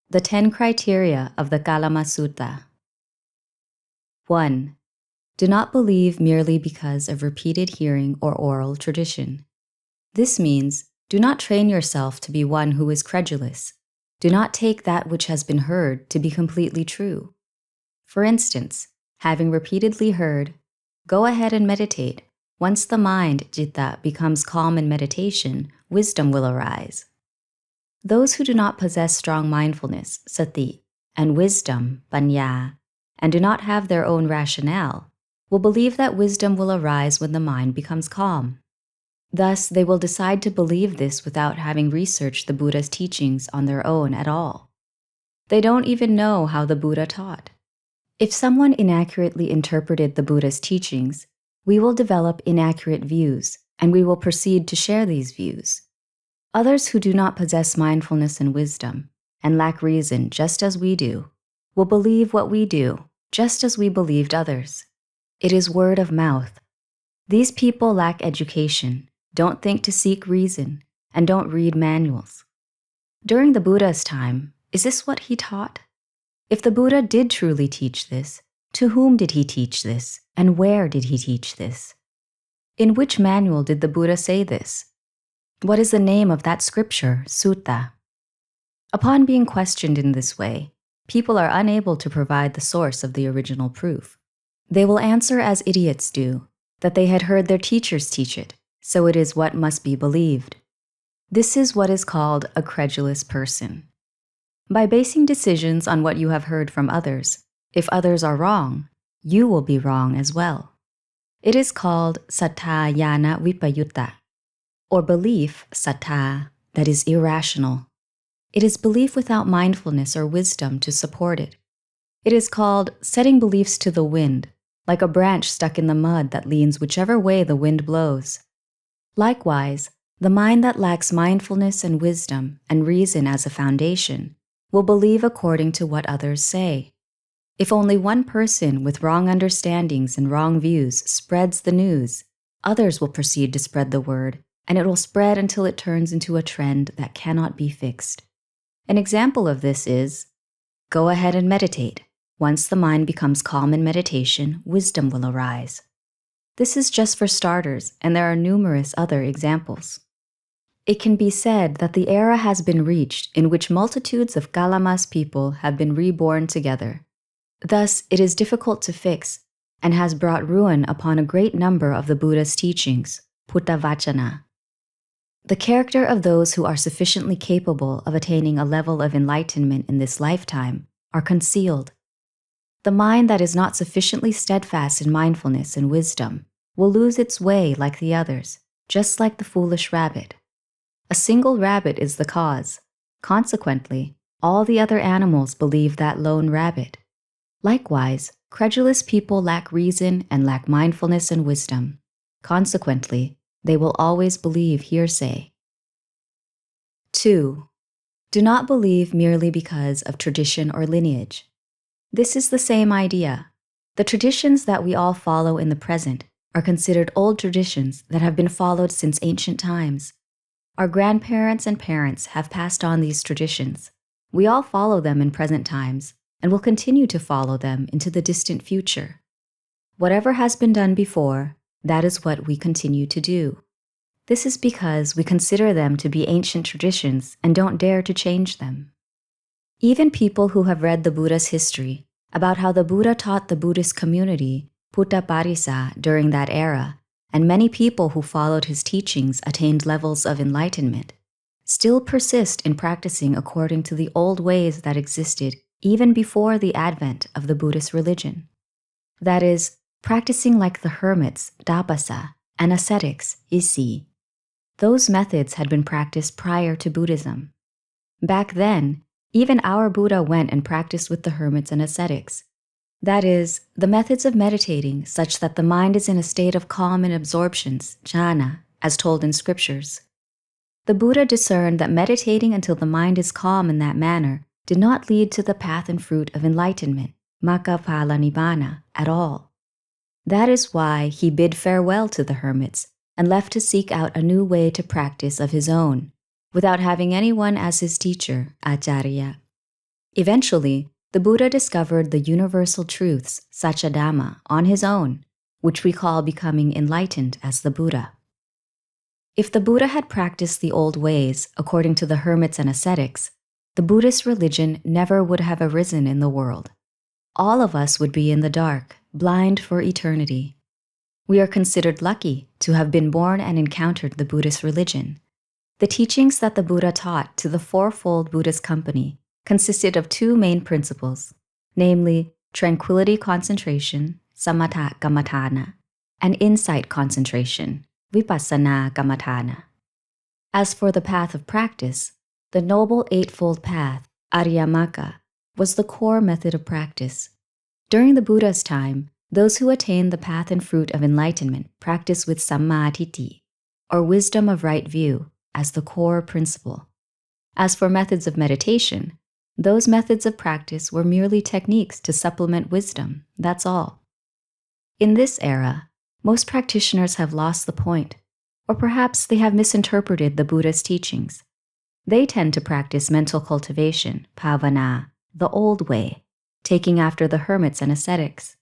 The 10 criteria of the Kālāma Sutta. 1. Do not believe merely because of repeated hearing or oral tradition. This means, do not train yourself to be one who is credulous. Do not take that which has been heard to be completely true. For instance, having repeatedly heard, go ahead and meditate. Once the mind, citta, becomes calm in meditation, wisdom will arise. Those who do not possess strong mindfulness, sati, and wisdom, paññā, and do not have their own rationale, will believe that wisdom will arise when the mind becomes calm. Thus, they will decide to believe this without having researched the Buddha's teachings on their own at all. They don't even know how the Buddha taught. If someone inaccurately interpreted the Buddha's teachings, we will develop inaccurate views, and we will proceed to share these views. Others who do not possess mindfulness and wisdom, and lack reason just as we do, will believe what we do, just as we believed others. It is word of mouth. These people lack education, don't think to seek reason, and don't read manuals. During the Buddha's time, is this what he taught? If the Buddha did truly teach this, to whom did he teach this, and where did he teach this? In which manual did the Buddha say this? What is the name of that scripture, sutta? Upon being questioned in this way, people are unable to provide the source of the original proof. They will answer as idiots do, that they had heard their teachers teach it, so it is what must be believed. This is what is called a credulous person. By basing decisions on what you have heard from others, if others are wrong, you will be wrong as well. It is called sattha yana vipayutta, or belief, sattha, that is irrational. It is belief without mindfulness or wisdom to support it. It is called setting beliefs to the wind, like a branch stuck in the mud that leans whichever way the wind blows. Likewise, the mind that lacks mindfulness and wisdom and reason as a foundation will believe according to what others say. If only one person with wrong understandings and wrong views spreads the news, others will proceed to spread the word, and it will spread until it turns into a trend that cannot be fixed. An example of this is, go ahead and meditate. Once the mind becomes calm in meditation, wisdom will arise. This is just for starters, and there are numerous other examples. It can be said that the era has been reached in which multitudes of Kālāma's people have been reborn together. Thus, it is difficult to fix, and has brought ruin upon a great number of the Buddha's teachings, Putta Vacana. The character of those who are sufficiently capable of attaining a level of enlightenment in this lifetime are concealed. The mind that is not sufficiently steadfast in mindfulness and wisdom will lose its way like the others, just like the foolish rabbit. A single rabbit is the cause. Consequently, all the other animals believe that lone rabbit. Likewise, credulous people lack reason and lack mindfulness and wisdom. Consequently, they will always believe hearsay. 2. Do not believe merely because of tradition or lineage. This is the same idea. The traditions that we all follow in the present are considered old traditions that have been followed since ancient times. Our grandparents and parents have passed on these traditions. We all follow them in present times and will continue to follow them into the distant future. Whatever has been done before, that is what we continue to do. This is because we consider them to be ancient traditions and don't dare to change them. Even people who have read the Buddha's history about how the Buddha taught the Buddhist community Putta Parisa during that era, and many people who followed his teachings attained levels of enlightenment, still persist in practicing according to the old ways that existed even before the advent of the Buddhist religion. That is, practicing like the hermits, dapasa, and ascetics, isi. Those methods had been practiced prior to Buddhism. Back then, even our Buddha went and practiced with the hermits and ascetics. That is, the methods of meditating such that the mind is in a state of calm and absorptions, jhana, as told in scriptures. The Buddha discerned that meditating until the mind is calm in that manner did not lead to the path and fruit of enlightenment, magga phala nibbana, at all. That is why he bid farewell to the hermits and left to seek out a new way to practice of his own, without having anyone as his teacher, Acariya. Eventually, the Buddha discovered the universal truths, Satcha Dhamma, on his own, which we call becoming enlightened as the Buddha. If the Buddha had practiced the old ways according to the hermits and ascetics, the Buddhist religion never would have arisen in the world. All of us would be in the dark, blind for eternity. We are considered lucky to have been born and encountered the Buddhist religion. The teachings that the Buddha taught to the fourfold Buddhist company consisted of two main principles, namely tranquility concentration, samatha kammatthana, and insight concentration, vipassana kammatthana. As for the path of practice, the Noble Eightfold Path, Ariyamagga, was the core method of practice. During the Buddha's time, those who attained the path and fruit of enlightenment practiced with samma-ditthi, or wisdom of right view, as the core principle. As for methods of meditation, those methods of practice were merely techniques to supplement wisdom, that's all. In this era, most practitioners have lost the point, or perhaps they have misinterpreted the Buddha's teachings. They tend to practice mental cultivation, bhavana, the old way, taking after the hermits and ascetics.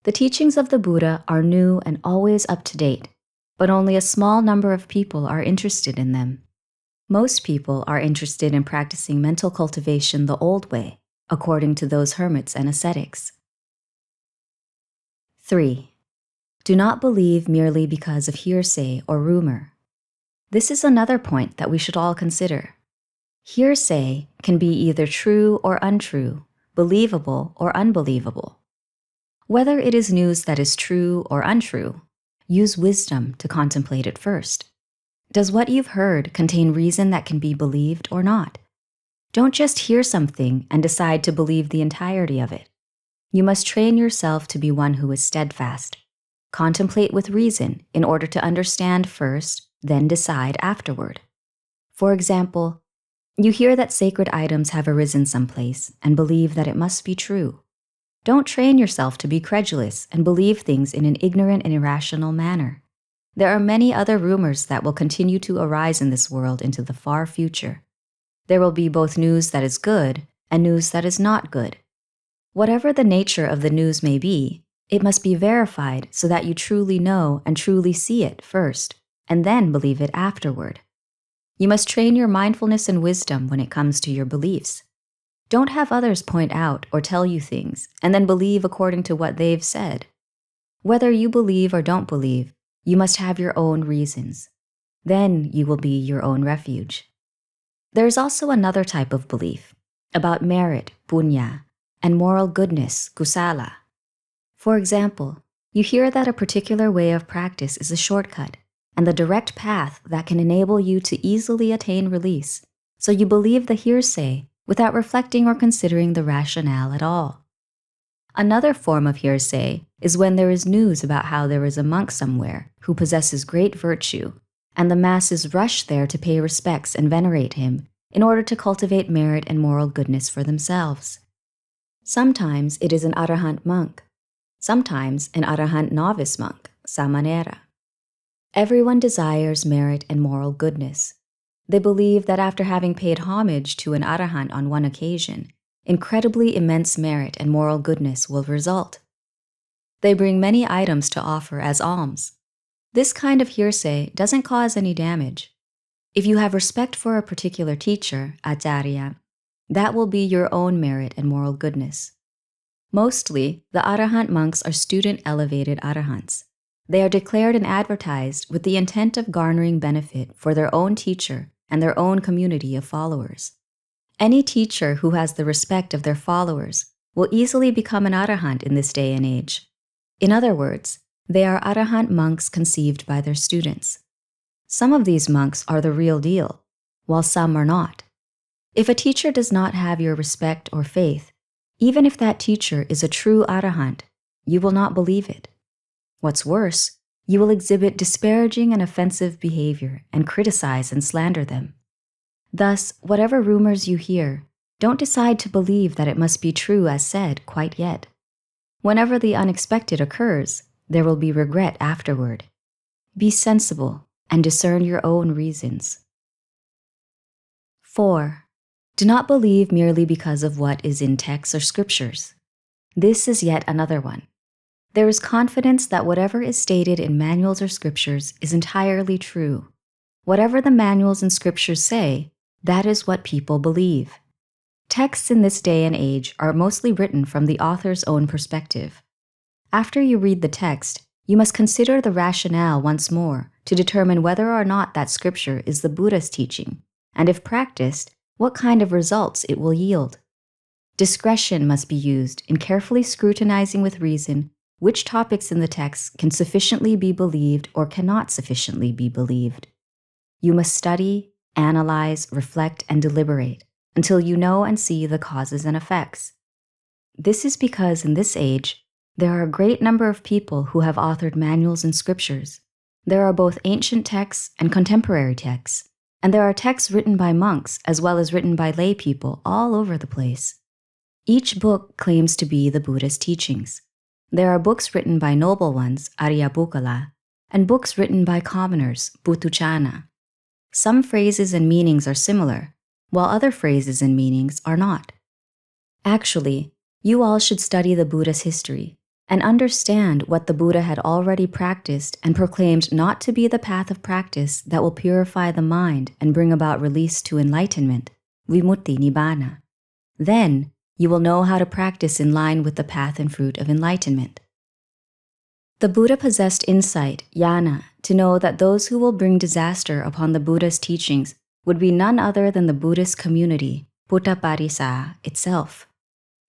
The teachings of the Buddha are new and always up to date, but only a small number of people are interested in them. Most people are interested in practicing mental cultivation the old way, according to those hermits and ascetics. 3. Do not believe merely because of hearsay or rumor. This is another point that we should all consider. Hearsay can be either true or untrue, believable or unbelievable. Whether it is news that is true or untrue, use wisdom to contemplate it first. Does what you've heard contain reason that can be believed or not? Don't just hear something and decide to believe the entirety of it. You must train yourself to be one who is steadfast. Contemplate with reason in order to understand first, then decide afterward. For example, you hear that sacred items have arisen someplace and believe that it must be true. Don't train yourself to be credulous and believe things in an ignorant and irrational manner. There are many other rumors that will continue to arise in this world into the far future. There will be both news that is good and news that is not good. Whatever the nature of the news may be, it must be verified so that you truly know and truly see it first, and then believe it afterward. You must train your mindfulness and wisdom when it comes to your beliefs. Don't have others point out or tell you things, and then believe according to what they've said. Whether you believe or don't believe, you must have your own reasons. Then you will be your own refuge. There is also another type of belief, about merit, punya, and moral goodness, kusala. For example, you hear that a particular way of practice is a shortcut and the direct path that can enable you to easily attain release, so you believe the hearsay without reflecting or considering the rationale at all. Another form of hearsay is when there is news about how there is a monk somewhere who possesses great virtue, and the masses rush there to pay respects and venerate him in order to cultivate merit and moral goodness for themselves. Sometimes it is an arahant monk, sometimes an arahant novice monk, samanera. Everyone desires merit and moral goodness. They believe that after having paid homage to an arahant on one occasion, incredibly immense merit and moral goodness will result. They bring many items to offer as alms. This kind of hearsay doesn't cause any damage. If you have respect for a particular teacher, Acariya, that will be your own merit and moral goodness. Mostly, the arahant monks are student-elevated arahants. They are declared and advertised with the intent of garnering benefit for their own teacher and their own community of followers. Any teacher who has the respect of their followers will easily become an arahant in this day and age. In other words, they are arahant monks conceived by their students. Some of these monks are the real deal, while some are not. If a teacher does not have your respect or faith, even if that teacher is a true arahant, you will not believe it. What's worse, you will exhibit disparaging and offensive behavior and criticize and slander them. Thus, whatever rumors you hear, don't decide to believe that it must be true as said quite yet. Whenever the unexpected occurs, there will be regret afterward. Be sensible and discern your own reasons. 4. Do not believe merely because of what is in texts or scriptures. This is yet another one. There is confidence that whatever is stated in manuals or scriptures is entirely true. Whatever the manuals and scriptures say, that is what people believe. Texts in this day and age are mostly written from the author's own perspective. After you read the text, you must consider the rationale once more to determine whether or not that scripture is the Buddha's teaching, and if practiced, what kind of results it will yield. Discretion must be used in carefully scrutinizing with reason which topics in the text can sufficiently be believed or cannot sufficiently be believed. You must study, analyze, reflect, and deliberate until you know and see the causes and effects. This is because in this age, there are a great number of people who have authored manuals and scriptures. There are both ancient texts and contemporary texts, and there are texts written by monks as well as written by lay people all over the place. Each book claims to be the Buddha's teachings. There are books written by noble ones, Arya Bukkala, and books written by commoners, Putuchana. Some phrases and meanings are similar, while other phrases and meanings are not. Actually, you all should study the Buddha's history and understand what the Buddha had already practiced and proclaimed not to be the path of practice that will purify the mind and bring about release to enlightenment, vimutti nibbana. Then, you will know how to practice in line with the path and fruit of enlightenment. The Buddha possessed insight, jnana, to know that those who will bring disaster upon the Buddha's teachings would be none other than the Buddhist community, Buddha Parisa, itself.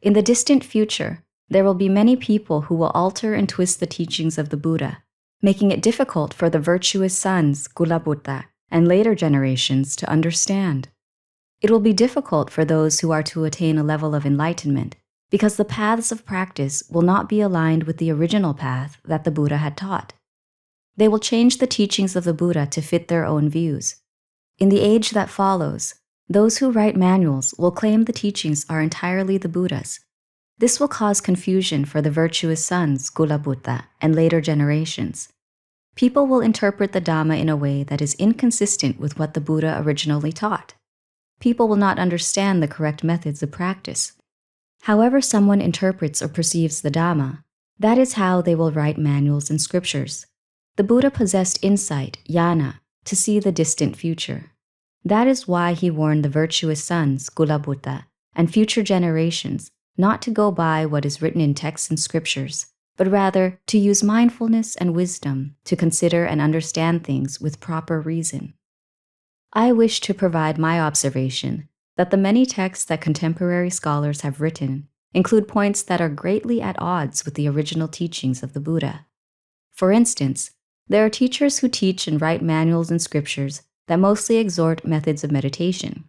In the distant future, there will be many people who will alter and twist the teachings of the Buddha, making it difficult for the virtuous sons, Kula Buddha, and later generations to understand. It will be difficult for those who are to attain a level of enlightenment, because the paths of practice will not be aligned with the original path that the Buddha had taught. They will change the teachings of the Buddha to fit their own views. In the age that follows, those who write manuals will claim the teachings are entirely the Buddha's. This will cause confusion for the virtuous sons, Kula Buddha, and later generations. People will interpret the Dhamma in a way that is inconsistent with what the Buddha originally taught. People will not understand the correct methods of practice. However someone interprets or perceives the Dhamma, that is how they will write manuals and scriptures. The Buddha possessed insight, jnana, to see the distant future. That is why he warned the virtuous sons, Kula Buddha, and future generations not to go by what is written in texts and scriptures, but rather to use mindfulness and wisdom to consider and understand things with proper reason. I wish to provide my observation that the many texts that contemporary scholars have written include points that are greatly at odds with the original teachings of the Buddha. For instance, there are teachers who teach and write manuals and scriptures that mostly exhort methods of meditation.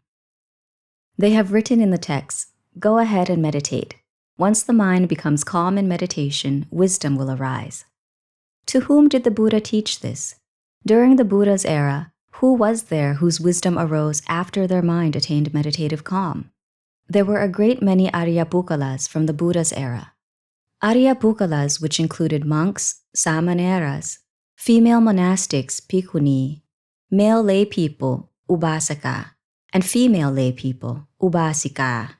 They have written in the texts, "Go ahead and meditate. Once the mind becomes calm in meditation, wisdom will arise." To whom did the Buddha teach this? During the Buddha's era, who was there whose wisdom arose after their mind attained meditative calm? There were a great many Arya Bukkalas from the Buddha's era. Arya Bukkalas, which included monks, samaneras, female monastics, bhikkhuni, male lay people, ubasaka, and female lay people, ubasika.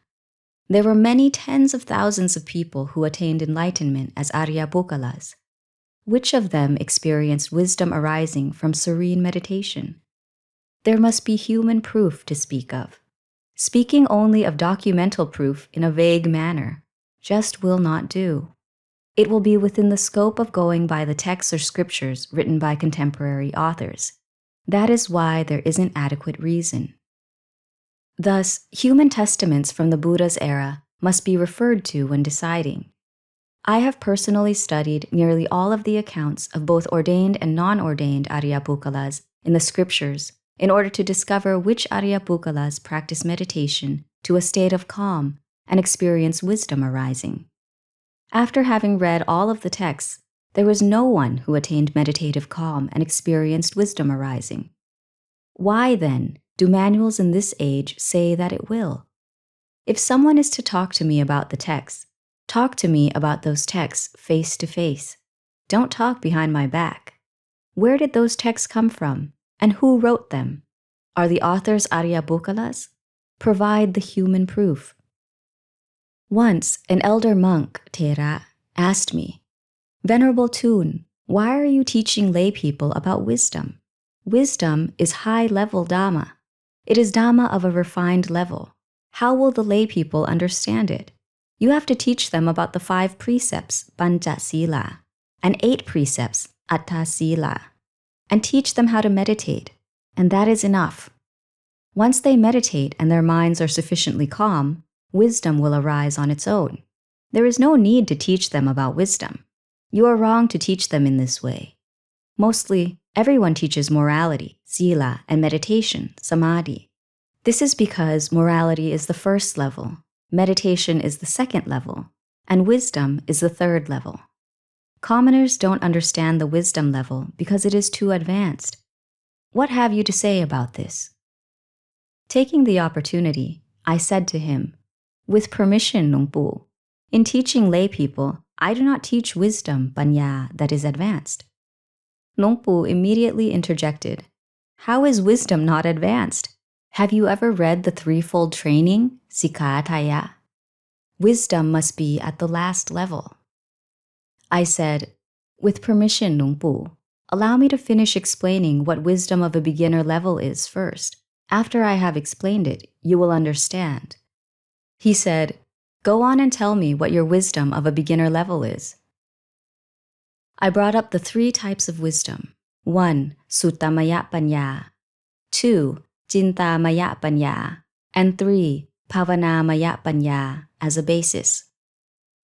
There were many tens of thousands of people who attained enlightenment as Arya Bukkalas. Which of them experienced wisdom arising from serene meditation? There must be human proof to speak of. Speaking only of documental proof in a vague manner just will not do. It will be within the scope of going by the texts or scriptures written by contemporary authors. That is why there isn't adequate reason. Thus, human testaments from the Buddha's era must be referred to when deciding. I have personally studied nearly all of the accounts of both ordained and non-ordained Arya Bukkalas in the scriptures in order to discover which Arya Bukkalas practice meditation to a state of calm and experience wisdom arising. After having read all of the texts, there was no one who attained meditative calm and experienced wisdom arising. Why, then, do manuals in this age say that it will? If someone is to talk to me about the texts, talk to me about those texts face to face. Don't talk behind my back. Where did those texts come from, and who wrote them? Are the authors Arya Bukkalas? provide the human proof. Once, an elder monk, Thera, asked me, "Venerable Thoon, why are you teaching lay people about wisdom? Wisdom is high-level Dhamma. It is Dhamma of a refined level. How will the lay people understand it? You have to teach them about the 5 precepts, Pancha Sila, and 8 precepts, Atta Sila, and teach them how to meditate, and that is enough. Once they meditate and their minds are sufficiently calm, wisdom will arise on its own. There is no need to teach them about wisdom. You are wrong to teach them in this way. Mostly, everyone teaches morality, sila, and meditation, samadhi. This is because morality is the first level, meditation is the second level, and wisdom is the third level. Commoners don't understand the wisdom level because it is too advanced. What have you to say about this?" Taking the opportunity, I said to him, "With permission, Luang Por, in teaching lay people, I do not teach wisdom, panya, that is advanced." Luang Por immediately interjected, "How is wisdom not advanced? Have you ever read the threefold training, Sikhataya? Wisdom must be at the last level." I said, "With permission, Luang Por, allow me to finish explaining what wisdom of a beginner level is first. After I have explained it, you will understand." He said, "Go on and tell me what your wisdom of a beginner level is." I brought up the 3 types of wisdom. 1. Suttamaya Panya. 2. Chintamaya Panya. And 3. Pavanamaya Panya as a basis.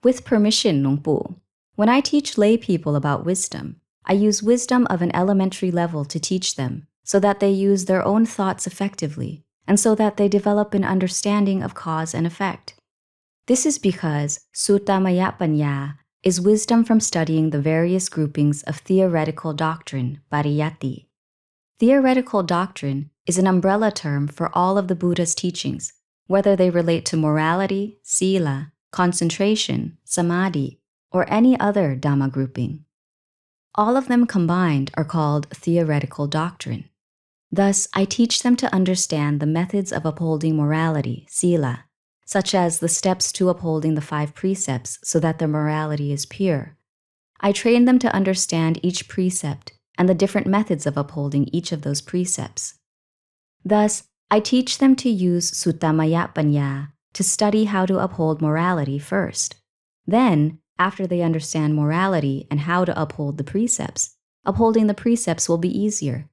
With permission, Luang Por, when I teach lay people about wisdom, I use wisdom of an elementary level to teach them so that they use their own thoughts effectively and so that they develop an understanding of cause and effect. This is because Suttamaya Panya is wisdom from studying the various groupings of theoretical doctrine, pariyatti. Theoretical doctrine is an umbrella term for all of the Buddha's teachings, whether they relate to morality, sila, concentration, samadhi, or any other Dhamma grouping. All of them combined are called theoretical doctrine. Thus, I teach them to understand the methods of upholding morality, sila, such as the steps to upholding the 5 precepts so that their morality is pure. I train them to understand each precept and the different methods of upholding each of those precepts. Thus, I teach them to use Suttamaya Panya to study how to uphold morality first. Then, after they understand morality and how to uphold the precepts, upholding the precepts will be easier.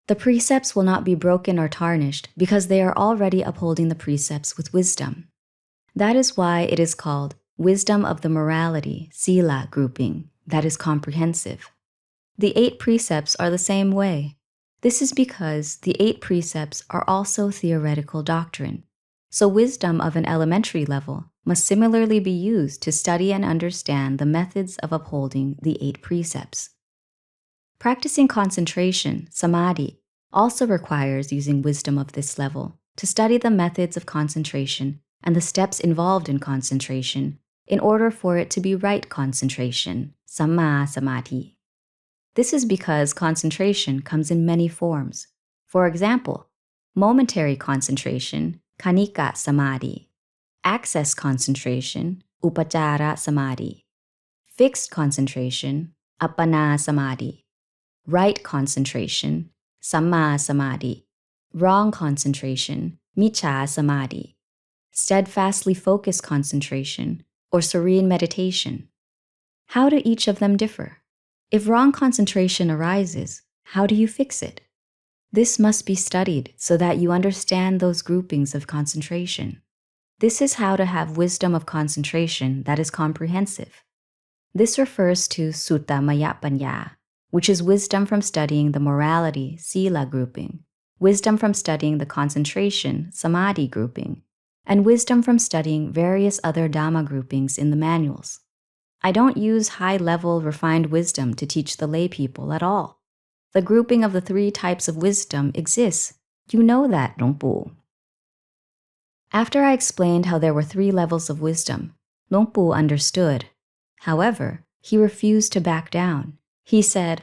The precepts will not be broken or tarnished because they are already upholding the precepts with wisdom. That is why it is called wisdom of the morality, sila grouping, that is comprehensive. The 8 precepts are the same way. This is because the 8 precepts are also theoretical doctrine. So wisdom of an elementary level must similarly be used to study and understand the methods of upholding the 8 precepts. Practicing concentration, samadhi, also requires using wisdom of this level to study the methods of concentration and the steps involved in concentration in order for it to be right concentration, samma samadhi. This is because concentration comes in many forms. For example, momentary concentration, khanika samadhi, access concentration, upachara samadhi, fixed concentration, appana samadhi, right concentration, samma samadhi, wrong concentration, miccha samadhi, steadfastly focused concentration, or serene meditation. How do each of them differ? If wrong concentration arises, how do you fix it? This must be studied so that you understand those groupings of concentration. This is how to have wisdom of concentration that is comprehensive. This refers to Suttamaya Panya, which is wisdom from studying the morality, sila grouping, wisdom from studying the concentration, samadhi grouping, and wisdom from studying various other Dhamma groupings in the manuals. I don't use high-level refined wisdom to teach the lay people at all. The grouping of the 3 types of wisdom exists. You know that, Luang Por. After I explained how there were 3 levels of wisdom, Luang Por understood. However, he refused to back down. He said,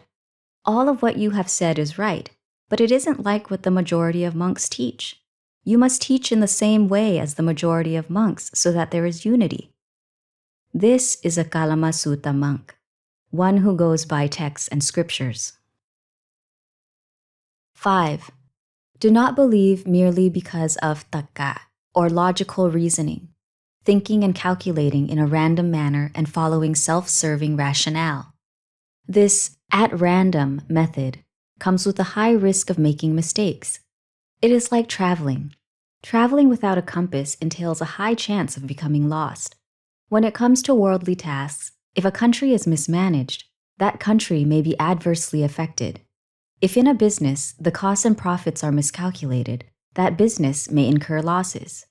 "All of what you have said is right, but it isn't like what the majority of monks teach. You must teach in the same way as the majority of monks so that there is unity. This is a Kālāma Sutta monk, one who goes by texts and scriptures. 5. Do not believe merely because of takka, or logical reasoning, thinking and calculating in a random manner and following self-serving rationale. This at-random method comes with a high risk of making mistakes. It is like traveling. Traveling without a compass entails a high chance of becoming lost. When it comes to worldly tasks, if a country is mismanaged, that country may be adversely affected. If in a business the costs and profits are miscalculated, that business may incur losses.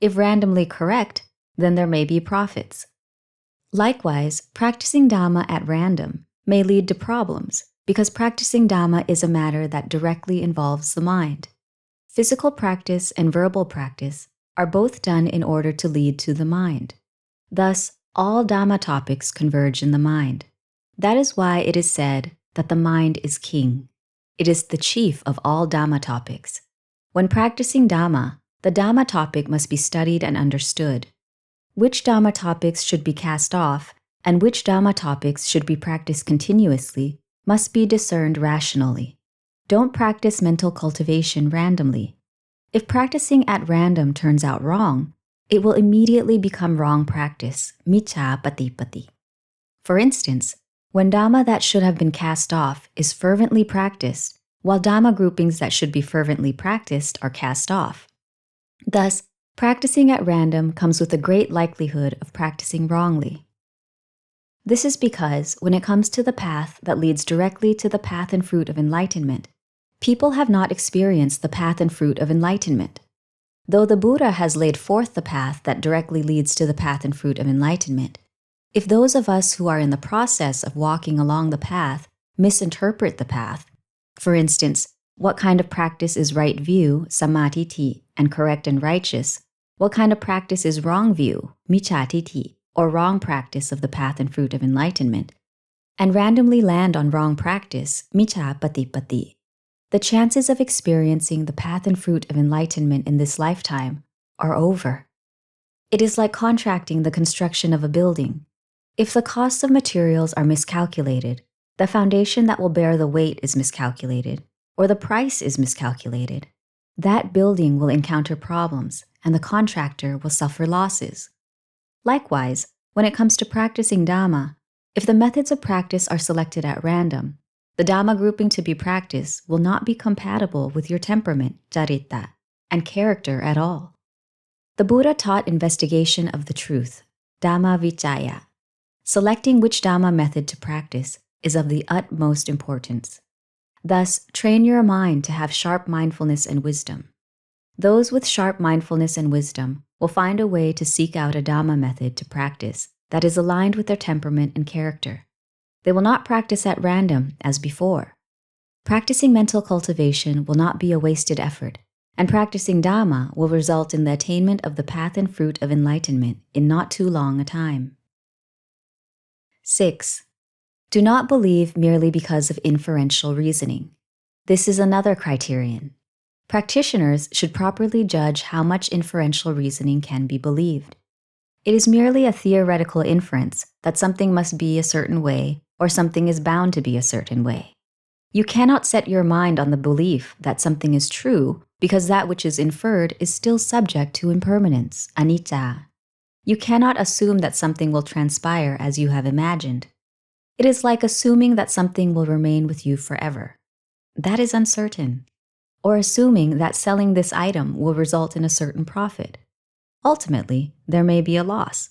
If randomly correct, then there may be profits. Likewise, practicing Dhamma at random may lead to problems because practicing Dhamma is a matter that directly involves the mind. Physical practice and verbal practice are both done in order to lead to the mind. Thus, all Dhamma topics converge in the mind. That is why it is said that the mind is king. It is the chief of all Dhamma topics. When practicing Dhamma, the Dhamma topic must be studied and understood. Which Dhamma topics should be cast off and which Dhamma topics should be practiced continuously must be discerned rationally. Don't practice mental cultivation randomly. If practicing at random turns out wrong, it will immediately become wrong practice, Neecha patipati. For instance, when Dhamma that should have been cast off is fervently practiced, while Dhamma groupings that should be fervently practiced are cast off. Thus, practicing at random comes with a great likelihood of practicing wrongly. This is because when it comes to the path that leads directly to the path and fruit of enlightenment, people have not experienced the path and fruit of enlightenment. Though the Buddha has laid forth the path that directly leads to the path and fruit of enlightenment, if those of us who are in the process of walking along the path misinterpret the path, for instance, what kind of practice is right view, samadhi, and correct and righteous, what kind of practice is wrong view, micca-titi, or wrong practice of the path and fruit of enlightenment, and randomly land on wrong practice, micca patipati, the chances of experiencing the path and fruit of enlightenment in this lifetime are over. It is like contracting the construction of a building. If the costs of materials are miscalculated, the foundation that will bear the weight is miscalculated, or the price is miscalculated, that building will encounter problems and the contractor will suffer losses. Likewise, when it comes to practicing Dhamma, if the methods of practice are selected at random, the Dhamma grouping to be practiced will not be compatible with your temperament, carita, and character at all. The Buddha taught investigation of the truth, Dhamma vicaya. Selecting which Dhamma method to practice is of the utmost importance. Thus, train your mind to have sharp mindfulness and wisdom. Those with sharp mindfulness and wisdom will find a way to seek out a Dhamma method to practice that is aligned with their temperament and character. They will not practice at random as before. Practicing mental cultivation will not be a wasted effort, and practicing Dhamma will result in the attainment of the path and fruit of enlightenment in not too long a time. 6. Do not believe merely because of inferential reasoning. This is another criterion. Practitioners should properly judge how much inferential reasoning can be believed. It is merely a theoretical inference that something must be a certain way or something is bound to be a certain way. You cannot set your mind on the belief that something is true because that which is inferred is still subject to impermanence, anicca. You cannot assume that something will transpire as you have imagined. It is like assuming that something will remain with you forever. That is uncertain. Or assuming that selling this item will result in a certain profit. Ultimately, there may be a loss.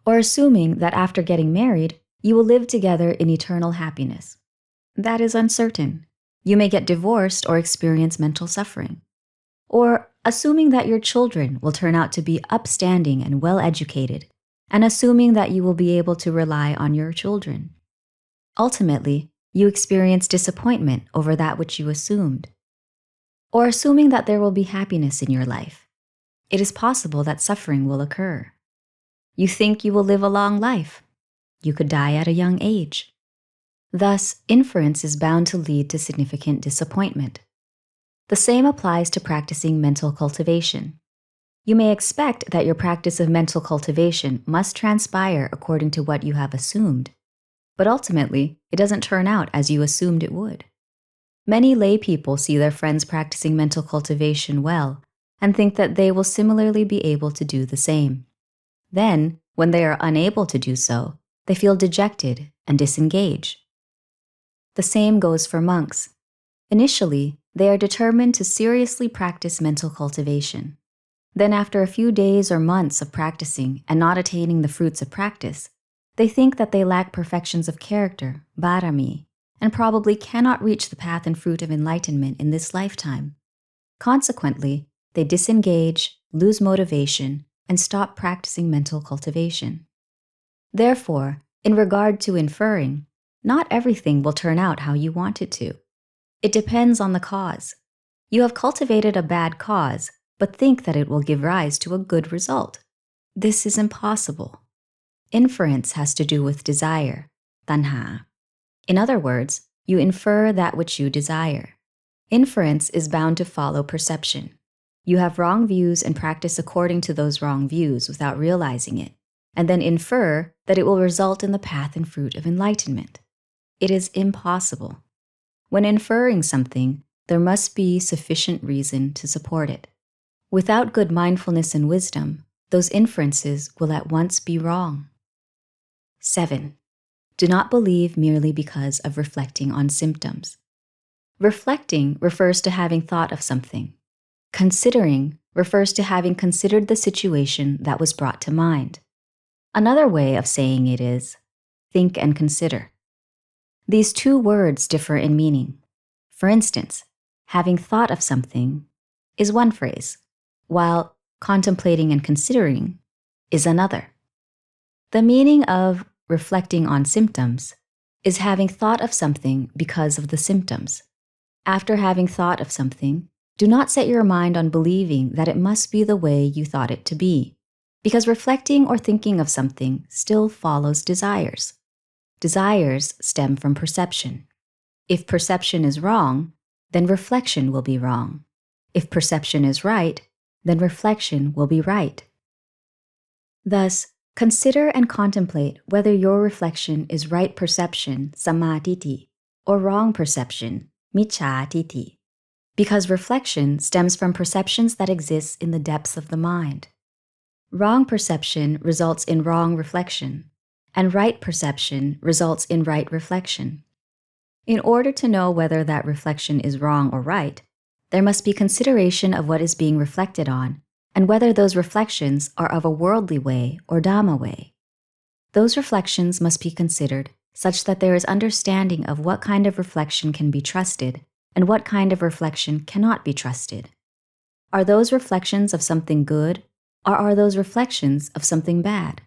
Or assuming that after getting married, you will live together in eternal happiness. That is uncertain. You may get divorced or experience mental suffering. Or assuming that your children will turn out to be upstanding and well-educated, and assuming that you will be able to rely on your children. Ultimately, you experience disappointment over that which you assumed. Or assuming that there will be happiness in your life. It is possible that suffering will occur. You think you will live a long life. You could die at a young age. Thus, inference is bound to lead to significant disappointment. The same applies to practicing mental cultivation. You may expect that your practice of mental cultivation must transpire according to what you have assumed, but ultimately, it doesn't turn out as you assumed it would. Many lay people see their friends practicing mental cultivation well and think that they will similarly be able to do the same. Then, when they are unable to do so, they feel dejected and disengage. The same goes for monks. Initially, they are determined to seriously practice mental cultivation. Then after a few days or months of practicing and not attaining the fruits of practice, they think that they lack perfections of character, bharami, and probably cannot reach the path and fruit of enlightenment in this lifetime. Consequently, they disengage, lose motivation, and stop practicing mental cultivation. Therefore, in regard to inferring, not everything will turn out how you want it to. It depends on the cause. You have cultivated a bad cause, but think that it will give rise to a good result. This is impossible. Inference has to do with desire, tanha. In other words, you infer that which you desire. Inference is bound to follow perception. You have wrong views and practice according to those wrong views without realizing it, and then infer that it will result in the path and fruit of enlightenment. It is impossible. When inferring something, there must be sufficient reason to support it. Without good mindfulness and wisdom, those inferences will at once be wrong. 7. Do not believe merely because of reflecting on symptoms. Reflecting refers to having thought of something. Considering refers to having considered the situation that was brought to mind. Another way of saying it is, think and consider. These two words differ in meaning. For instance, having thought of something is one phrase, while contemplating and considering is another. The meaning of reflecting on symptoms is having thought of something because of the symptoms. After having thought of something, do not set your mind on believing that it must be the way you thought it to be, because reflecting or thinking of something still follows desires. Desires stem from perception. If perception is wrong, then reflection will be wrong. If perception is right, then reflection will be right. Thus, consider and contemplate whether your reflection is right perception, sammaditthi, or wrong perception, micchaditthi, because reflection stems from perceptions that exist in the depths of the mind. Wrong perception results in wrong reflection, and right perception results in right reflection. In order to know whether that reflection is wrong or right, there must be consideration of what is being reflected on, and whether those reflections are of a worldly way or Dhamma way. Those reflections must be considered such that there is understanding of what kind of reflection can be trusted and what kind of reflection cannot be trusted. Are those reflections of something good, or are those reflections of something bad?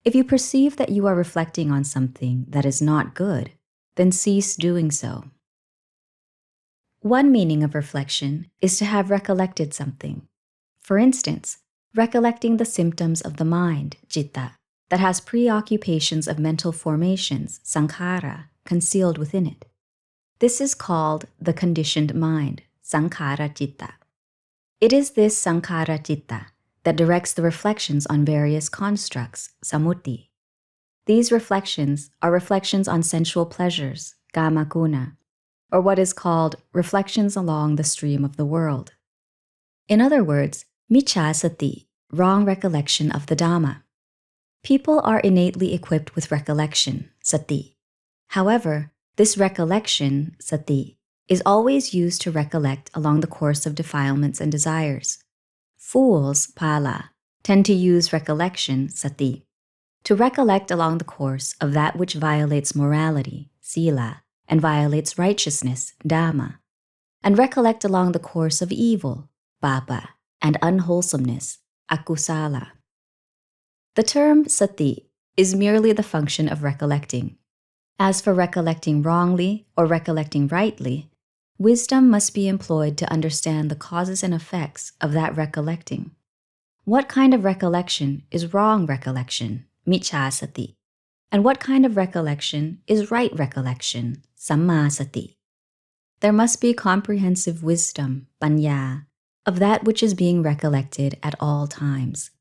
If you perceive that you are reflecting on something that is not good, then cease doing so. One meaning of reflection is to have recollected something. For instance, recollecting the symptoms of the mind, citta, that has preoccupations of mental formations, sankhara, concealed within it. This is called the conditioned mind, sankhara citta. It is this sankhara citta that directs the reflections on various constructs, samutti. These reflections are reflections on sensual pleasures, kamaguna, or what is called reflections along the stream of the world. In other words, miccha sati, wrong recollection of the Dhamma. People are innately equipped with recollection, sati. However, this recollection, sati, is always used to recollect along the course of defilements and desires. Fools, pala, tend to use recollection, sati, to recollect along the course of that which violates morality, sila, and violates righteousness, dhamma, and recollect along the course of evil, papa, and unwholesomeness, akusala. The term sati is merely the function of recollecting. As for recollecting wrongly or recollecting rightly, wisdom must be employed to understand the causes and effects of that recollecting. What kind of recollection is wrong recollection, miccha sati, and what kind of recollection is right recollection, samma sati? There must be comprehensive wisdom, paññā, of that which is being recollected at all times.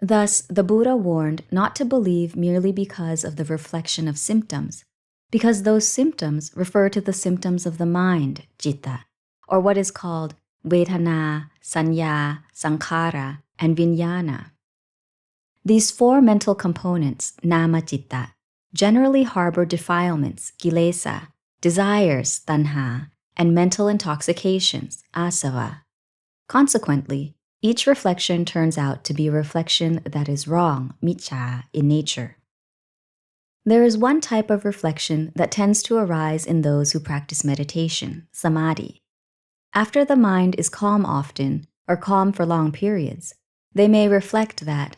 Thus, the Buddha warned not to believe merely because of the reflection of symptoms, because those symptoms refer to the symptoms of the mind, citta, or what is called vedana, saññā, sankhara, and vijñāna. These four mental components, nama citta, generally harbor defilements, kilesa, desires, tanha, and mental intoxications, asava. Consequently, each reflection turns out to be a reflection that is wrong, miccha, in nature. There is one type of reflection that tends to arise in those who practice meditation, samadhi. After the mind is calm often, or calm for long periods, they may reflect that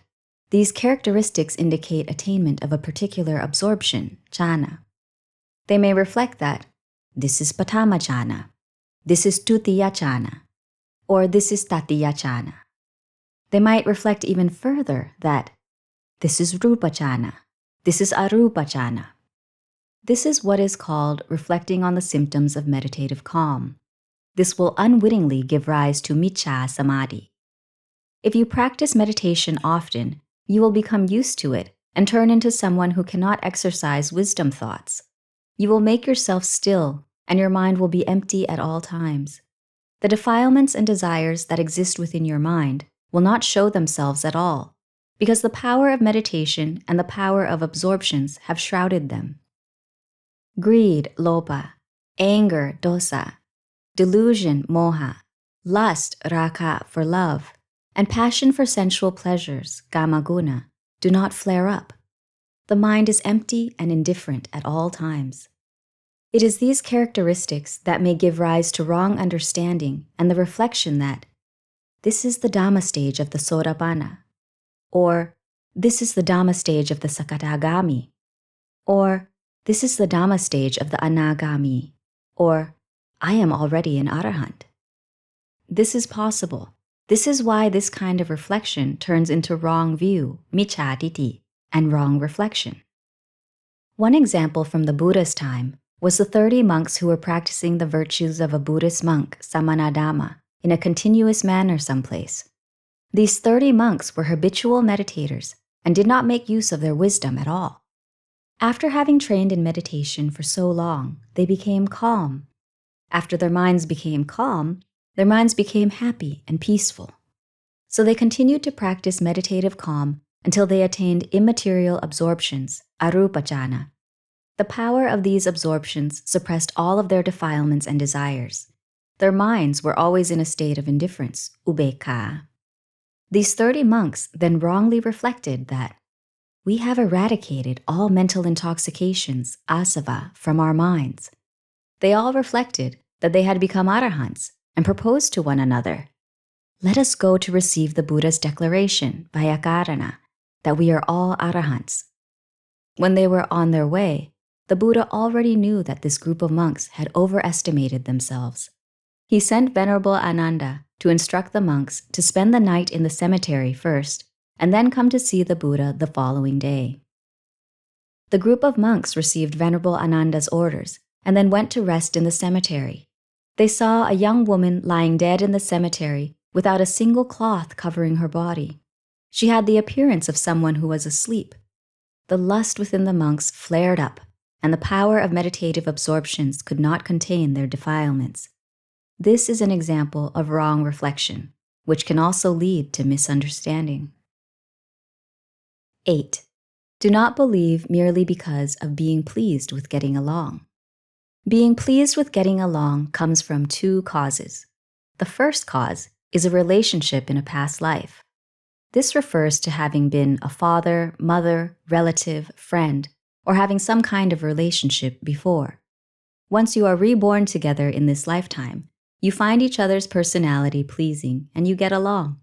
these characteristics indicate attainment of a particular absorption, jhana. They may reflect that this is patama jhana, this is tutiya jhana, or this is tatiya jhana. They might reflect even further that this is rupa jhana, this is arupa jhana. This is what is called reflecting on the symptoms of meditative calm. This will unwittingly give rise to miccha samadhi. If you practice meditation often, you will become used to it and turn into someone who cannot exercise wisdom thoughts. You will make yourself still, and your mind will be empty at all times. The defilements and desires that exist within your mind will not show themselves at all, because the power of meditation and the power of absorptions have shrouded them. Greed, lopa, anger, dosa, delusion, moha, lust, raka, for love, and passion for sensual pleasures, kamaguna, do not flare up. The mind is empty and indifferent at all times. It is these characteristics that may give rise to wrong understanding and the reflection that this is the Dhamma stage of the Sotapanna, or this is the Dhamma stage of the Sakadagami, or this is the Dhamma stage of the Anagami, or I am already an arahant. This is possible. This is why this kind of reflection turns into wrong view, miccha ditti, and wrong reflection. One example from the Buddha's time was the 30 monks who were practicing the virtues of a Buddhist monk, Samanadhamma, in a continuous manner someplace. These 30 monks were habitual meditators and did not make use of their wisdom at all. After having trained in meditation for so long, they became calm. After their minds became calm, their minds became happy and peaceful. So they continued to practice meditative calm until they attained immaterial absorptions, arupa jhana. The power of these absorptions suppressed all of their defilements and desires. Their minds were always in a state of indifference, ubekkha. These 30 monks then wrongly reflected that we have eradicated all mental intoxications, asava, from our minds. They all reflected that they had become arahants and proposed to one another, let us go to receive the Buddha's declaration by Akarana that we are all arahants. When they were on their way, the Buddha already knew that this group of monks had overestimated themselves. He sent Venerable Ananda to instruct the monks to spend the night in the cemetery first, and then come to see the Buddha the following day. The group of monks received Venerable Ananda's orders and then went to rest in the cemetery. They saw a young woman lying dead in the cemetery without a single cloth covering her body. She had the appearance of someone who was asleep. The lust within the monks flared up, and the power of meditative absorptions could not contain their defilements. This is an example of wrong reflection, which can also lead to misunderstanding. 8. Do not believe merely because of being pleased with getting along. Being pleased with getting along comes from 2 causes. The first cause is a relationship in a past life. This refers to having been a father, mother, relative, friend, or having some kind of relationship before. Once you are reborn together in this lifetime, you find each other's personality pleasing and you get along.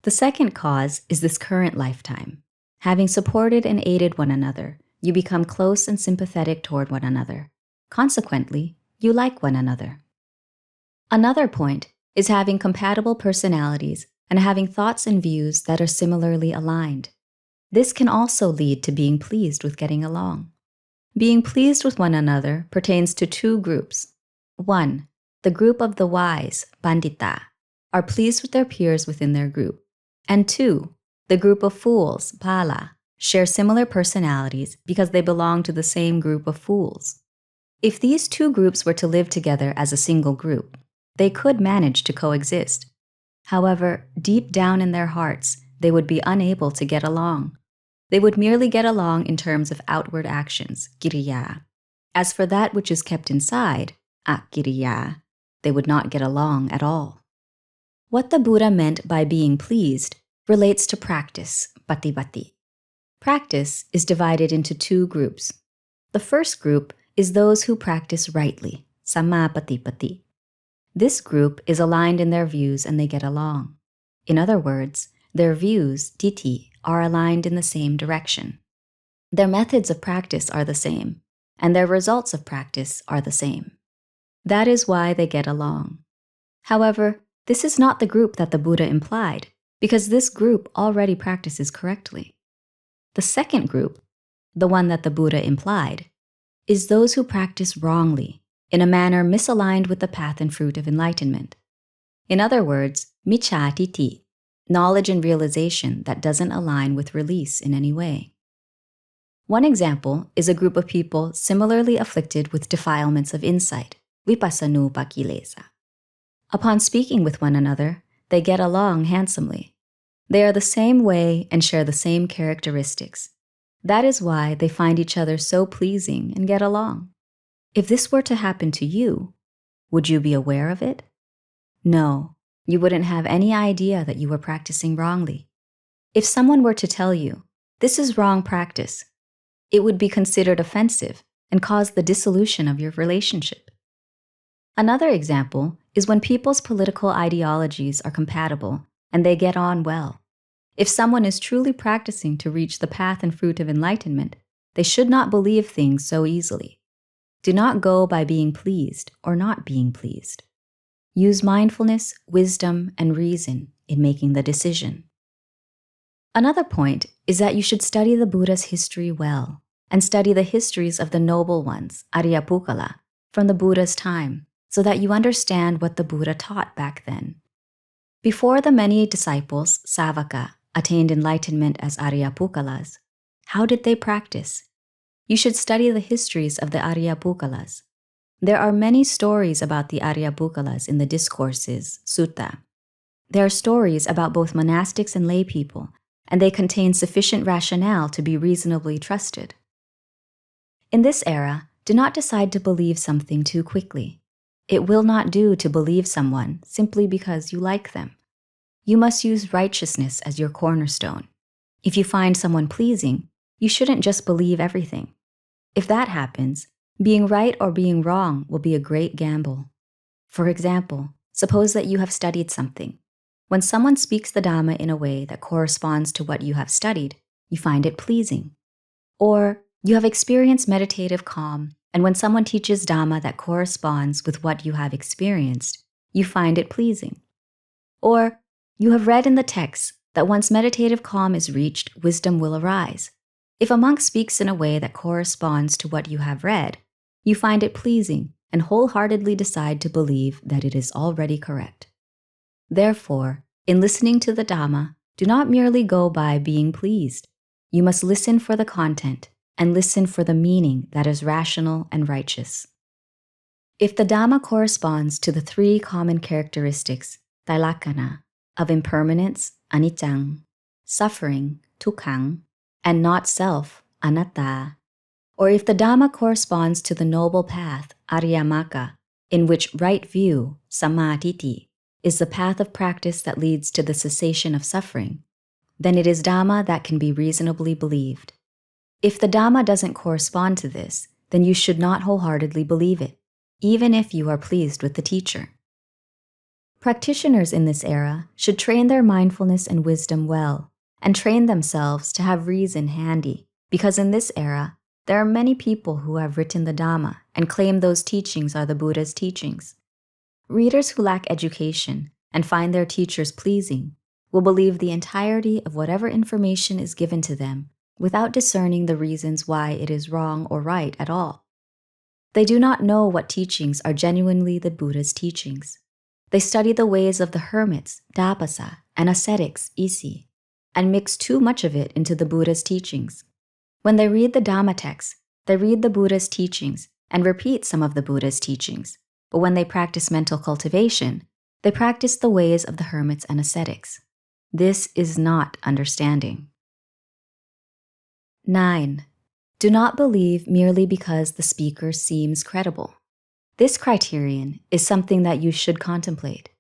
The second cause is this current lifetime. Having supported and aided one another, you become close and sympathetic toward one another. Consequently, you like one another. Another point is having compatible personalities and having thoughts and views that are similarly aligned. This can also lead to being pleased with getting along. Being pleased with one another pertains to 2 groups. 1. The group of the wise, Pandita, are pleased with their peers within their group. And 2. The group of fools, Pala, share similar personalities because they belong to the same group of fools. If these two groups were to live together as a single group, they could manage to coexist. However, deep down in their hearts, they would be unable to get along. They would merely get along in terms of outward actions, Kiriya. As for that which is kept inside, Acariya, they would not get along at all. What the Buddha meant by being pleased relates to practice, Patipatti. Practice is divided into two groups. The first group is those who practice rightly, Sammapatipatti. This group is aligned in their views and they get along. In other words, their views, Titi, are aligned in the same direction. Their methods of practice are the same, and their results of practice are the same. That is why they get along. However, this is not the group that the Buddha implied, because this group already practices correctly. The second group, the one that the Buddha implied, is those who practice wrongly, in a manner misaligned with the path and fruit of enlightenment. In other words, miccha titi, knowledge and realization that doesn't align with release in any way. One example is a group of people similarly afflicted with defilements of insight, vipassanupakilesa. Upon speaking with one another, they get along handsomely. They are the same way and share the same characteristics. That is why they find each other so pleasing and get along. If this were to happen to you, would you be aware of it? No, you wouldn't have any idea that you were practicing wrongly. If someone were to tell you, this is wrong practice, it would be considered offensive and cause the dissolution of your relationship. Another example is when people's political ideologies are compatible and they get on well. If someone is truly practicing to reach the path and fruit of enlightenment, they should not believe things so easily. Do not go by being pleased or not being pleased. Use mindfulness, wisdom, and reason in making the decision. Another point is that you should study the Buddha's history well and study the histories of the noble ones, Aryapukala, from the Buddha's time, so that you understand what the Buddha taught back then. Before the many disciples, Savaka, attained enlightenment as Aryapukalas, how did they practice? You should study the histories of the Aryapukalas. There are many stories about the Aryapukalas in the discourses, Sutta. There are stories about both monastics and lay people, and they contain sufficient rationale to be reasonably trusted. In this era, do not decide to believe something too quickly. It will not do to believe someone simply because you like them. You must use righteousness as your cornerstone. If you find someone pleasing, you shouldn't just believe everything. If that happens, being right or being wrong will be a great gamble. For example, suppose that you have studied something. When someone speaks the Dhamma in a way that corresponds to what you have studied, you find it pleasing. Or you have experienced meditative calm, and when someone teaches Dhamma that corresponds with what you have experienced, you find it pleasing. Or you have read in the text that once meditative calm is reached, wisdom will arise. If a monk speaks in a way that corresponds to what you have read, you find it pleasing and wholeheartedly decide to believe that it is already correct. Therefore, in listening to the Dhamma, do not merely go by being pleased. You must listen for the content and listen for the meaning that is rational and righteous. If the Dhamma corresponds to the three common characteristics, Tailakkhana, of impermanence, Anicca, suffering, Dukkha, and not self, Anatta, or if the Dhamma corresponds to the noble path, Ariyamaka, in which right view, Sammaditthi, is the path of practice that leads to the cessation of suffering, then it is Dhamma that can be reasonably believed. If the Dhamma doesn't correspond to this, then you should not wholeheartedly believe it, even if you are pleased with the teacher. Practitioners in this era should train their mindfulness and wisdom well, and train themselves to have reason handy, because in this era, there are many people who have written the Dhamma and claim those teachings are the Buddha's teachings. Readers who lack education and find their teachers pleasing will believe the entirety of whatever information is given to them without discerning the reasons why it is wrong or right at all. They do not know what teachings are genuinely the Buddha's teachings. They study the ways of the hermits, Dapasa, and ascetics, Isi, and mix too much of it into the Buddha's teachings. When they read the Dhamma text, they read the Buddha's teachings and repeat some of the Buddha's teachings, but when they practice mental cultivation, they practice the ways of the hermits and ascetics. This is not understanding. 9. Do not believe merely because the speaker seems credible. This criterion is something that you should contemplate.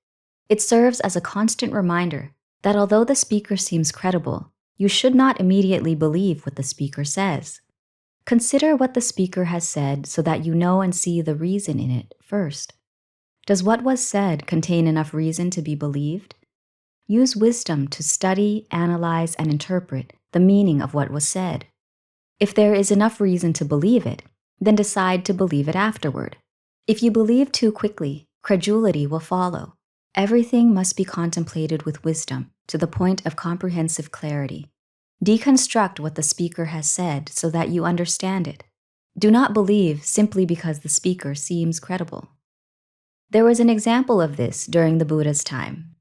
It serves as a constant reminder that although the speaker seems credible, you should not immediately believe what the speaker says. Consider what the speaker has said so that you know and see the reason in it first. Does what was said contain enough reason to be believed? Use wisdom to study, analyze, and interpret the meaning of what was said. If there is enough reason to believe it, then decide to believe it afterward. If you believe too quickly, credulity will follow. Everything must be contemplated with wisdom to the point of comprehensive clarity. Deconstruct what the speaker has said so that you understand it. Do not believe simply because the speaker seems credible. There was an example of this during the Buddha's time.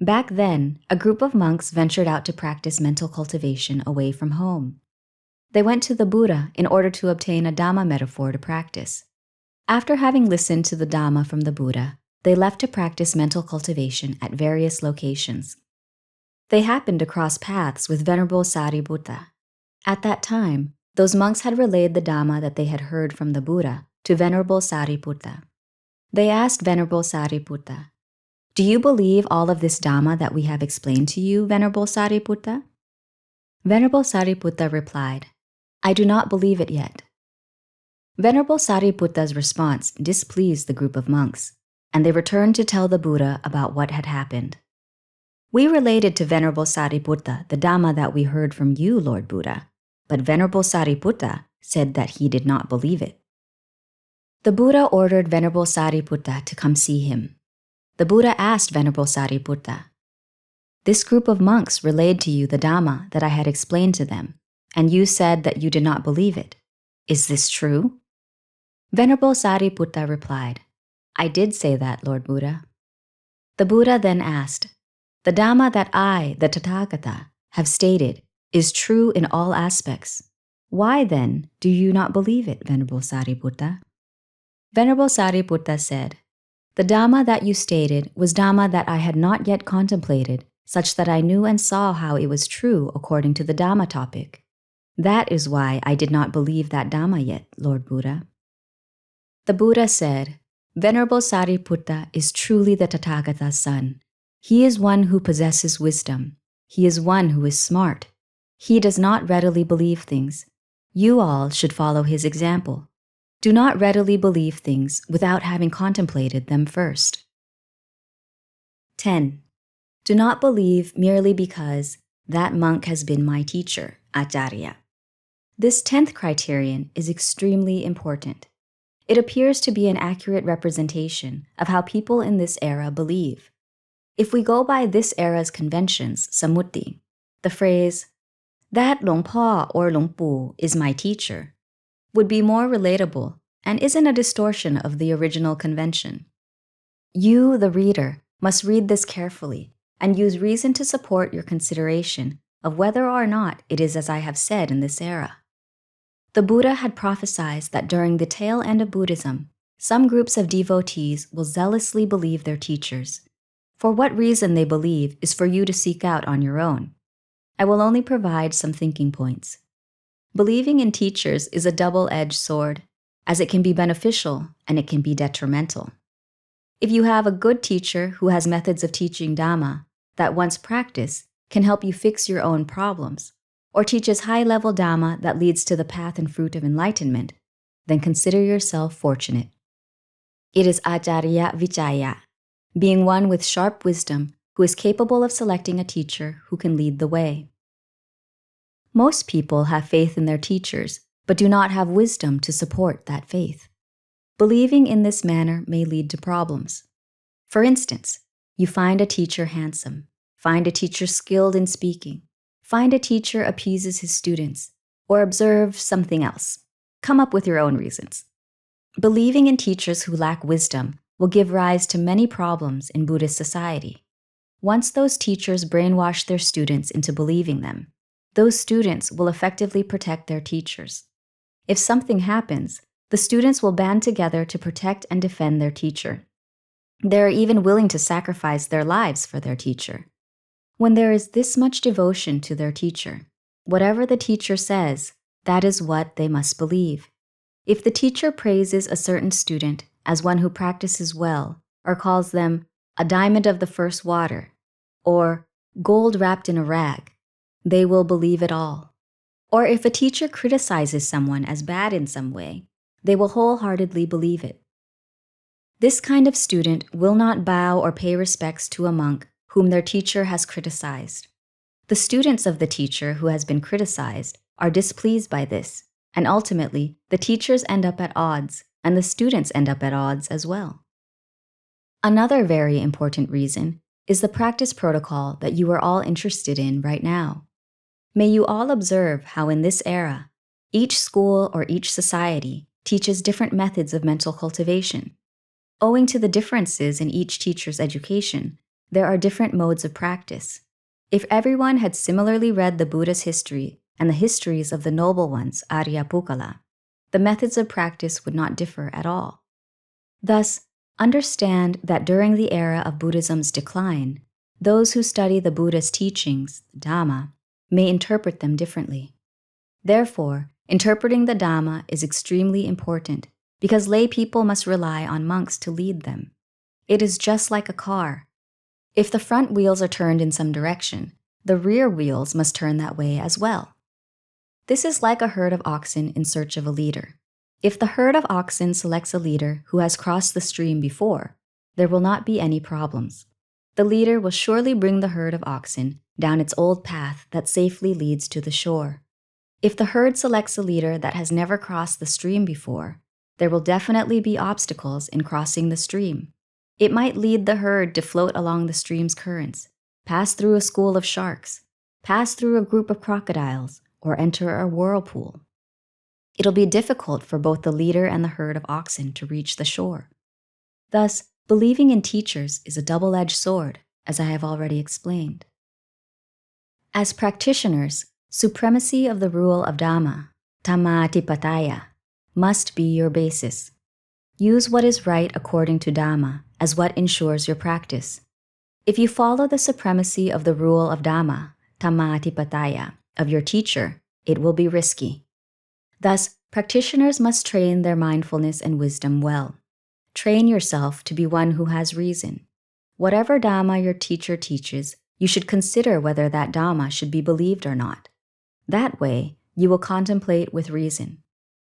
Back then, a group of monks ventured out to practice mental cultivation away from home. They went to the Buddha in order to obtain a Dhamma metaphor to practice. After having listened to the Dhamma from the Buddha, they left to practice mental cultivation at various locations. They happened to cross paths with Venerable Sariputta. At that time, those monks had relayed the Dhamma that they had heard from the Buddha to Venerable Sariputta. They asked Venerable Sariputta, "Do you believe all of this Dhamma that we have explained to you, Venerable Sariputta?" Venerable Sariputta replied, "I do not believe it yet." Venerable Sariputta's response displeased the group of monks, and they returned to tell the Buddha about what had happened. "We related to Venerable Sariputta the Dhamma that we heard from you, Lord Buddha, but Venerable Sariputta said that he did not believe it." The Buddha ordered Venerable Sariputta to come see him. The Buddha asked Venerable Sariputta, "This group of monks relayed to you the Dhamma that I had explained to them, and you said that you did not believe it. Is this true?" Venerable Sariputta replied, "I did say that, Lord Buddha." The Buddha then asked, "The Dhamma that I, the Tathagata, have stated is true in all aspects. Why then do you not believe it, Venerable Sariputta?" Venerable Sariputta said, "The Dhamma that you stated was Dhamma that I had not yet contemplated, such that I knew and saw how it was true according to the Dhamma topic. That is why I did not believe that Dhamma yet, Lord Buddha." The Buddha said, "Venerable Sariputta is truly the Tathagata's son. He is one who possesses wisdom. He is one who is smart. He does not readily believe things. You all should follow his example. Do not readily believe things without having contemplated them first." 10. Do not believe merely because that monk has been my teacher, Acariya. This 10th criterion is extremely important. It appears to be an accurate representation of how people in this era believe. If we go by this era's conventions, samutti, the phrase, "that Luang Po or Luang Pu is my teacher," would be more relatable and isn't a distortion of the original convention. You, the reader, must read this carefully and use reason to support your consideration of whether or not it is as I have said in this era. The Buddha had prophesied that during the tail end of Buddhism, some groups of devotees will zealously believe their teachers. For what reason they believe is for you to seek out on your own. I will only provide some thinking points. Believing in teachers is a double-edged sword, as it can be beneficial and it can be detrimental. If you have a good teacher who has methods of teaching Dhamma that once practiced can help you fix your own problems, or teaches high-level Dhamma that leads to the path and fruit of enlightenment, then consider yourself fortunate. It is Acariya Vicaya, being one with sharp wisdom who is capable of selecting a teacher who can lead the way. Most people have faith in their teachers, but do not have wisdom to support that faith. Believing in this manner may lead to problems. For instance, you find a teacher handsome, find a teacher skilled in speaking, find a teacher appeases his students, or observe something else. Come up with your own reasons. Believing in teachers who lack wisdom will give rise to many problems in Buddhist society. Once those teachers brainwash their students into believing them, those students will effectively protect their teachers. If something happens, the students will band together to protect and defend their teacher. They are even willing to sacrifice their lives for their teacher. When there is this much devotion to their teacher, whatever the teacher says, that is what they must believe. If the teacher praises a certain student as one who practices well, or calls them a diamond of the first water, or gold wrapped in a rag, they will believe it all. Or if a teacher criticizes someone as bad in some way, they will wholeheartedly believe it. This kind of student will not bow or pay respects to a monk whom their teacher has criticized. The students of the teacher who has been criticized are displeased by this, and ultimately, the teachers end up at odds, and the students end up at odds as well. Another very important reason is the practice protocol that you are all interested in right now. May you all observe how in this era, each school or each society teaches different methods of mental cultivation. Owing to the differences in each teacher's education, there are different modes of practice. If everyone had similarly read the Buddha's history and the histories of the noble ones, Arya Pukala, the methods of practice would not differ at all. Thus, understand that during the era of Buddhism's decline, those who study the Buddha's teachings, the Dhamma, may interpret them differently. Therefore, interpreting the Dhamma is extremely important because lay people must rely on monks to lead them. It is just like a car. If the front wheels are turned in some direction, the rear wheels must turn that way as well. This is like a herd of oxen in search of a leader. If the herd of oxen selects a leader who has crossed the stream before, there will not be any problems. The leader will surely bring the herd of oxen down its old path that safely leads to the shore. If the herd selects a leader that has never crossed the stream before, there will definitely be obstacles in crossing the stream. It might lead the herd to float along the stream's currents, pass through a school of sharks, pass through a group of crocodiles, or enter a whirlpool. It'll be difficult for both the leader and the herd of oxen to reach the shore. Thus, believing in teachers is a double-edged sword, as I have already explained. As practitioners, supremacy of the rule of Dhamma, Dhammatipataya, must be your basis. Use what is right according to Dhamma as what ensures your practice. If you follow the supremacy of the rule of Dhamma, Dhammatipataya, of your teacher, it will be risky. Thus, practitioners must train their mindfulness and wisdom well. Train yourself to be one who has reason. Whatever Dhamma your teacher teaches, you should consider whether that Dhamma should be believed or not. That way, you will contemplate with reason.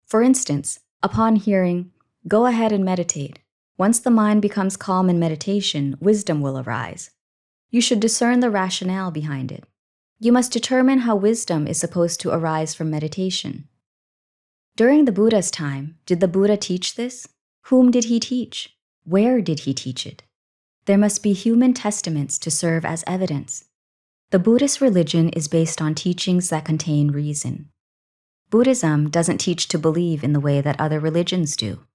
For instance, upon hearing, "Go ahead and meditate. Once the mind becomes calm in meditation, wisdom will arise." You should discern the rationale behind it. You must determine how wisdom is supposed to arise from meditation. During the Buddha's time, did the Buddha teach this? Whom did he teach? Where did he teach it? There must be human testaments to serve as evidence. The Buddhist religion is based on teachings that contain reason. Buddhism doesn't teach to believe in the way that other religions do.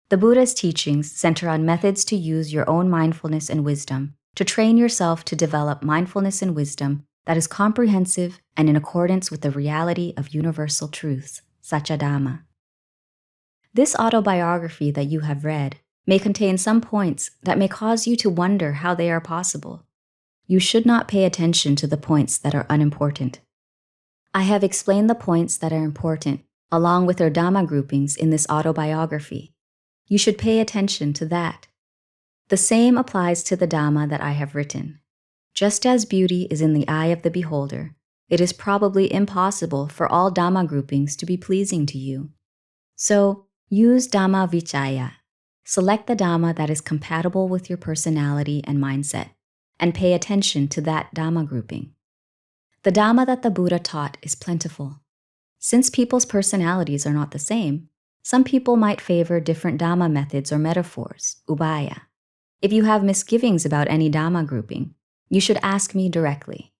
The Buddha's teachings center on methods to use your own mindfulness and wisdom to train yourself to develop mindfulness and wisdom that is comprehensive and in accordance with the reality of universal truths, Satya Dhamma. This autobiography that you have read may contain some points that may cause you to wonder how they are possible. You should not pay attention to the points that are unimportant. I have explained the points that are important, along with their Dhamma groupings in this autobiography. You should pay attention to that. The same applies to the Dhamma that I have written. Just as beauty is in the eye of the beholder, it is probably impossible for all Dhamma groupings to be pleasing to you. So, use Dhamma Vichaya. Select the Dhamma that is compatible with your personality and mindset, and pay attention to that Dhamma grouping. The Dhamma that the Buddha taught is plentiful. Since people's personalities are not the same, some people might favor different Dhamma methods or metaphors, ubaya. If you have misgivings about any Dhamma grouping, you should ask me directly.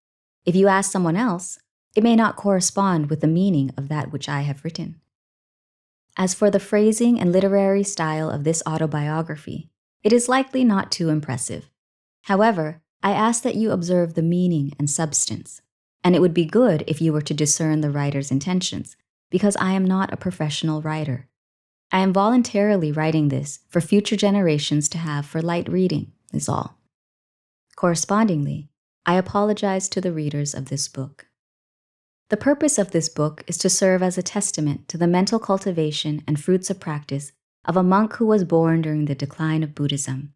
If you ask someone else, it may not correspond with the meaning of that which I have written. As for the phrasing and literary style of this autobiography, it is likely not too impressive. However, I ask that you observe the meaning and substance, and it would be good if you were to discern the writer's intentions, because I am not a professional writer. I am voluntarily writing this for future generations to have for light reading, is all. Correspondingly, I apologize to the readers of this book. The purpose of this book is to serve as a testament to the mental cultivation and fruits of practice of a monk who was born during the decline of Buddhism.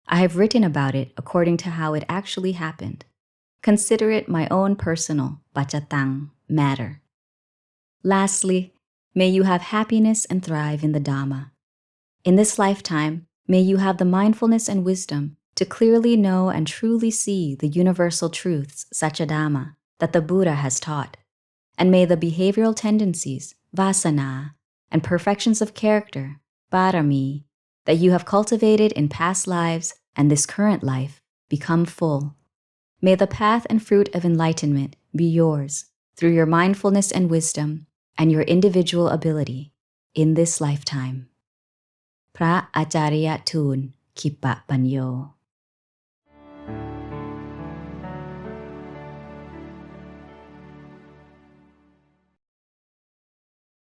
I have written about it according to how it actually happened. Consider it my own personal bacatang matter. Lastly, may you have happiness and thrive in the Dhamma. In this lifetime, may you have the mindfulness and wisdom to clearly know and truly see the universal truths, Dhamma, that the Buddha has taught. And may the behavioral tendencies, vasana, and perfections of character, parami, that you have cultivated in past lives and this current life become full. May the path and fruit of enlightenment be yours through your mindfulness and wisdom and your individual ability in this lifetime. Venerable Ācariya Thoon Khippapañño.